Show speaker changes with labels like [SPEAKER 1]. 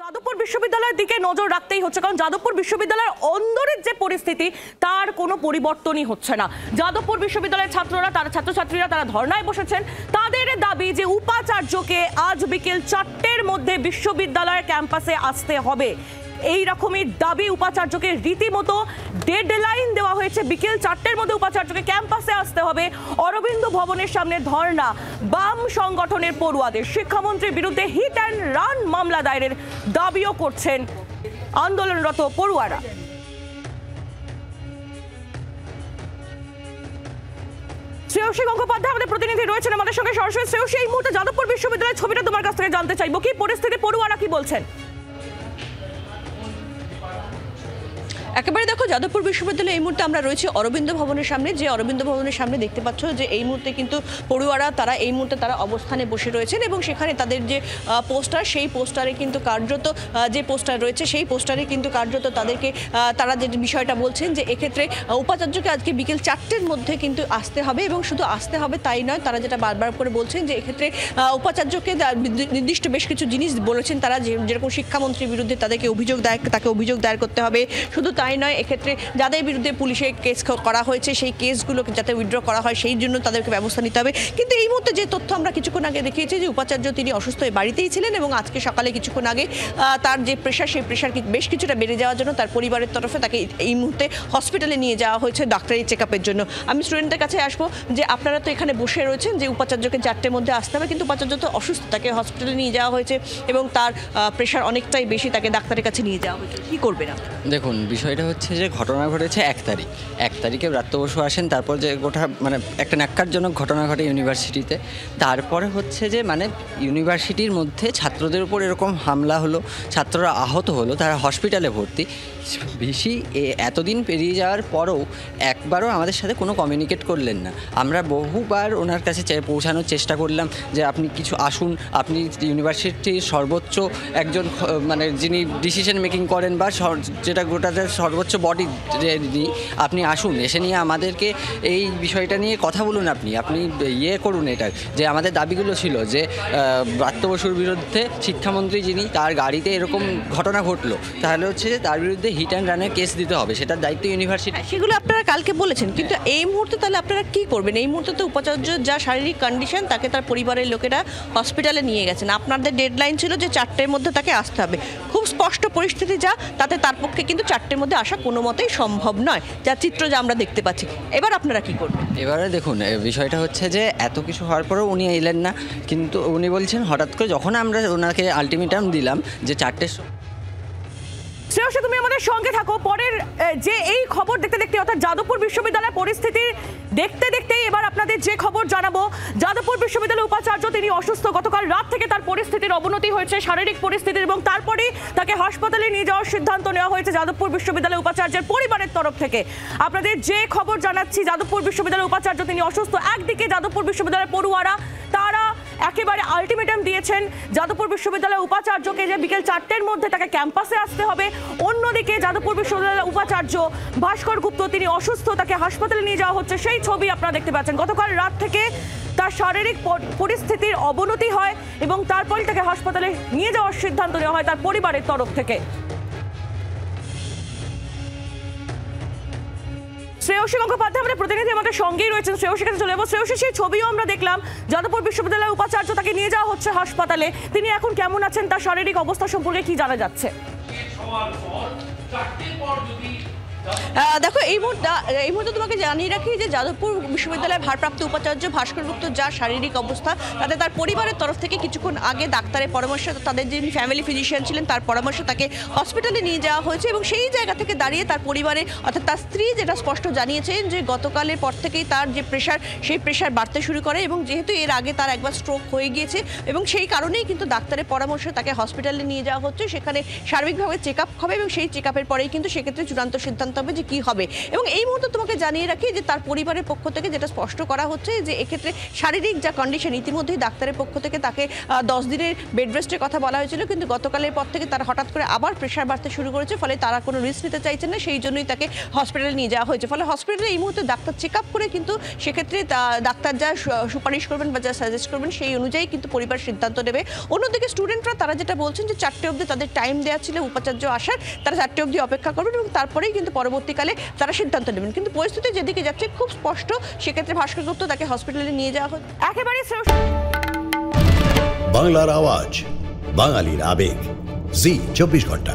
[SPEAKER 1] যাদবপুর বিশ্ববিদ্যালয়ের দিকে নজর রাখতেই হচ্ছে, কারণ যাদবপুর বিশ্ববিদ্যালয়ের অন্দরের যে পরিস্থিতি তার কোনো পরিবর্তনই হচ্ছে না। যাদবপুর বিশ্ববিদ্যালয়ের ছাত্ররা, তারা ছাত্রছাত্রীরা তারা ধর্নায় বসেছেন। তাদের দাবি যে উপাচার্যকে আজ বিকেল 4টের মধ্যে বিশ্ববিদ্যালয়ের ক্যাম্পাসে আসতে হবে। এই রকমই দাবি উপাচার্যকে রীতিমতো ডেডলাইন দেওয়া হয়েছে। বিকেল 4টের মধ্যে উপাচার্যকে ক্যাম্পাসে আসতে হবে। অরবিন্দ ভবনের সামনে ধর্ণা বাম সংগঠনের পড়ুয়াদের। শিক্ষামন্ত্রীর বিরুদ্ধে হিট অ্যান্ড রান মামলা দায়েরের দাবিও করছেন আন্দোলনরত পড়ুয়ারা। শ্রেয়সী গঙ্গোপাধ্যায় আমাদের প্রতিনিধি রয়েছেন আমাদের সঙ্গে সরাসরি। শ্রেয়সী, এই মুহূর্তে যাদবপুর বিশ্ববিদ্যালয়ের ছবিটা তোমার কাছ থেকে জানতে চাইবো, কি পরিস্থিতি, পড়ুয়ারা কি বলছেন?
[SPEAKER 2] একেবারে দেখো, যাদবপুর বিশ্ববিদ্যালয়ে এই মুহূর্তে আমরা রয়েছি অরবিন্দ ভবনের সামনে। যে অরবিন্দ ভবনের সামনে দেখতে পাচ্ছ যে এই মুহূর্তে কিন্তু পড়ুয়ারা তারা এই মুহূর্তে তারা অবস্থানে বসে রয়েছেন এবং সেখানে তাদের যে পোস্টার, সেই পোস্টারে কিন্তু কার্যত যে পোস্টার রয়েছে সেই পোস্টারে কিন্তু কার্যত তাদেরকে তারা যে বিষয়টা বলছেন যে এক্ষেত্রে উপাচার্যকে আজকে বিকেল 4টের মধ্যে কিন্তু আসতে হবে এবং শুধু আসতে হবে তাই নয়, তারা যেটা বারবার করে বলছেন যে এক্ষেত্রে উপাচার্যকে নির্দিষ্ট বেশ কিছু জিনিস বলেছেন তারা, যেরকম শিক্ষামন্ত্রীর বিরুদ্ধে তাকে অভিযোগ দায়ের করতে হবে। শুধু তাই নয়, এক্ষেত্রে যাদের বিরুদ্ধে পুলিশে কেস করা হয়েছে সেই কেসগুলোকে যাতে উইথড্র করা হয় সেই জন্য তাদেরকে ব্যবস্থা নিতে হবে। কিন্তু এই মুহূর্তে যে তথ্য আমরা কিছুক্ষণ আগে দেখিয়েছি যে উপাচার্য তিনি অসুস্থ হয়ে বাড়িতেই ছিলেন এবং আজকে সকালে কিছুক্ষণ আগে তার যে প্রেশার, সেই প্রেশার বেশ কিছুটা বেড়ে যাওয়ার জন্য তার পরিবারের তরফে তাকে এই মুহূর্তে হসপিটালে নিয়ে যাওয়া হয়েছে ডাক্তারি চেকআপের জন্য। আমি স্টুডেন্টদের কাছে আসবো যে আপনারা তো এখানে বসে রয়েছেন যে উপাচার্যকে 4টের মধ্যে আসতে হবে, কিন্তু উপাচার্য তো অসুস্থ, তাকে হসপিটালে নিয়ে যাওয়া হয়েছে এবং তার প্রেশার অনেকটাই বেশি, তাকে ডাক্তারের কাছে নিয়ে যাওয়া হয়েছে। কী করবে না?
[SPEAKER 3] দেখুন, বিষয়টা হচ্ছে যে ঘটনা ঘটেছে 1 তারিখে ব্রাত্য বসু আসেন, তারপর যে গোটা মানে একটা ন্যাক্কারজনক ঘটনা ঘটে ইউনিভার্সিটিতে। তারপরে হচ্ছে যে মানে ইউনিভার্সিটির মধ্যে ছাত্রদের উপর এরকম হামলা হলো, ছাত্ররা আহত হলো, তারা হসপিটালে ভর্তি। বেশি এতদিন পেরিয়ে যাওয়ার পরও একবারও আমাদের সাথে কোনো কমিউনিকেট করলেন না। আমরা বহুবার ওনার কাছে পৌঁছানোর চেষ্টা করলাম যে আপনি কিছু আসুন, আপনি ইউনিভার্সিটির সর্বোচ্চ একজন মানে যিনি ডিসিশন মেকিং করেন বা যেটা গোটাটার সর্বোচ্চ বডি, আপনি আসুন, এসে নিয়ে আমাদেরকে এই বিষয়টা নিয়ে কথা বলুন। আপনি করুন এটা, যে আমাদের দাবিগুলো ছিল যে ব্রাত্য বসুর বিরুদ্ধে শিক্ষামন্ত্রী যিনি, তার গাড়িতে এরকম ঘটনা ঘটলো, তাহলে হচ্ছে যে তার বিরুদ্ধে হিট অ্যান্ড রানের কেস দিতে হবে, সেটার দায়িত্ব ইউনিভার্সিটি।
[SPEAKER 2] সেগুলো আপনারা কালকে বলেছেন, কিন্তু এই মুহূর্তে তাহলে আপনারা কি করবেন? এই মুহূর্তে তো উপাচার্য যা শারীরিক কন্ডিশন, তাকে তার পরিবারের লোকেরা হসপিটালে নিয়ে গেছেন। আপনাদের ডেডলাইন ছিল যে 4টের মধ্যে তাকে আসতে হবে। খুব স্পষ্ট পরিস্থিতি যা, তাতে তার পক্ষে কিন্তু 4টের মধ্যে আসা কোনো মতেই সম্ভব নয়, যা চিত্র যা আমরা দেখতে পাচ্ছি। এবার আপনারা কি করবেন?
[SPEAKER 3] এবারে দেখুন, বিষয়টা হচ্ছে যে এত কিছু হওয়ার পরেও উনি এলেন না, কিন্তু উনি বলছেন হঠাৎ করে, যখন আমরা ওনাকে আলটিমেটাম দিলাম যে 4টের
[SPEAKER 1] শ্রেয়সী, তুমি আমাদের সঙ্গে থাকো। পরের যে এই খবর দেখতে দেখতে, অর্থাৎ যাদবপুর বিশ্ববিদ্যালয়ের পরিস্থিতি দেখতে দেখতেই এবার আপনাদের যে খবর জানাবো, যাদবপুর বিশ্ববিদ্যালয়ের উপাচার্য তিনি অসুস্থ। গতকাল রাত থেকে তার পরিস্থিতির অবনতি হয়েছে, শারীরিক পরিস্থিতির, এবং তারপরেই তাকে হাসপাতালে নিয়ে যাওয়ার সিদ্ধান্ত নেওয়া হয়েছে যাদবপুর বিশ্ববিদ্যালয়ের উপাচার্যের পরিবারের তরফ থেকে। আপনাদের যে খবর জানাচ্ছি, যাদবপুর বিশ্ববিদ্যালয়ের উপাচার্য তিনি অসুস্থ। একদিকে যাদবপুর বিশ্ববিদ্যালয়ের পড়ুয়ারা তারা একেবারে আলটিমেটাম দিয়েছেন যাদবপুর বিশ্ববিদ্যালয়ের উপাচার্যকে যে বিকেল 4টের মধ্যে তাকে ক্যাম্পাসে আসতে হবে। অন্যদিকে যাদবপুর বিশ্ববিদ্যালয়ের উপাচার্য ভাস্কর গুপ্ত তিনি অসুস্থ, তাকে হাসপাতালে নিয়ে যাওয়া হচ্ছে। সেই ছবি আপনারা দেখতে পাচ্ছেন। গতকাল রাত থেকে তার শারীরিক পরিস্থিতির অবনতি হয় এবং তারপরে তাকে হাসপাতালে নিয়ে যাওয়ার সিদ্ধান্ত নেওয়া হয় তার পরিবারের তরফ থেকে। শ্রেয়সী গঙ্গোপাধ্যায় আমাদের প্রতিনিধি আমাদের সঙ্গেই রয়েছেন। শ্রেয়সীর কাছে চলে যাবো। শ্রেয়সী, সেই ছবিও আমরা দেখলাম, যাদবপুর বিশ্ববিদ্যালয়ের উপাচার্য তাকে নিয়ে যাওয়া হচ্ছে হাসপাতালে। তিনি এখন কেমন আছেন, তার শারীরিক অবস্থা সম্পর্কে কি জানা যাচ্ছে?
[SPEAKER 2] দেখো, এই মুহূর্তে তোমাকে জানিয়ে রাখি যে যাদবপুর বিশ্ববিদ্যালয়ের ভারপ্রাপ্ত উপাচার্য ভাস্কর গুপ্ত যা শারীরিক অবস্থা, তাতে তার পরিবারের তরফ থেকে কিছুক্ষণ আগে ডাক্তারের পরামর্শ, তাদের যিনি ফ্যামিলি ফিজিশিয়ান ছিলেন তার পরামর্শ, তাকে হসপিটালে নিয়ে যাওয়া হয়েছে এবং সেই জায়গা থেকে দাঁড়িয়ে তার পরিবারে, অর্থাৎ তার স্ত্রী যেটা স্পষ্ট জানিয়েছেন যে গতকালের পর থেকেই তার যে প্রেশার, সেই প্রেশার বাড়তে শুরু করে এবং যেহেতু এর আগে তার একবার স্ট্রোক হয়ে গিয়েছে এবং সেই কারণেই কিন্তু ডাক্তারের পরামর্শে তাকে হসপিটালে নিয়ে যাওয়া হচ্ছে। সেখানে সার্বিকভাবে চেক আপ হবে এবং সেই চেক আপের পরেই কিন্তু সেক্ষেত্রে চূড়ান্ত সিদ্ধান্ত জানতে হবে যে কি হবে। এবং এই মুহূর্তে তোমাকে জানিয়ে রাখি যে তার পরিবারের পক্ষ থেকে যেটা স্পষ্ট করা হচ্ছে যে এক্ষেত্রে শারীরিক যা কন্ডিশন, ইতিমধ্যেই ডাক্তারের পক্ষ থেকে তাকে 10 দিনের বেড রেস্টের কথা বলা হয়েছিল, কিন্তু গতকালের পর থেকে তার হঠাৎ করে আবার প্রেশার বাড়তে শুরু করেছে, ফলে তারা কোনো রিস্ক নিতে চাইছেন না, সেই জন্যই তাকে হসপিটালে নিয়ে যাওয়া হয়েছে। ফলে হসপিটালে এই মুহূর্তে ডাক্তার চেক আপ করে কিন্তু সেক্ষেত্রে ডাক্তার যা সুপারিশ করবেন বা যা সাজেস্ট করবেন সেই অনুযায়ী কিন্তু পরিবার সিদ্ধান্ত নেবে। অন্যদিকে স্টুডেন্টরা তারা যেটা বলছেন যে 4টে অবধি তাদের টাইম দেওয়া ছিল উপাচার্য আসার, তারা 4টে অবধি অপেক্ষা করবেন এবং তারপরেই কিন্তু পরবর্তীকালে তারা সিদ্ধান্ত নেবেন। কিন্তু পরিস্থিতি যেদিকে যাচ্ছে খুব স্পষ্ট, সেক্ষেত্রে ভাস্কর গুপ্ত তাকে হসপিটালে নিয়ে যাওয়া হচ্ছে।
[SPEAKER 1] একেবারে
[SPEAKER 4] বাংলার আওয়াজ, বাঙালির আবেগ, জি 24 ঘন্টা।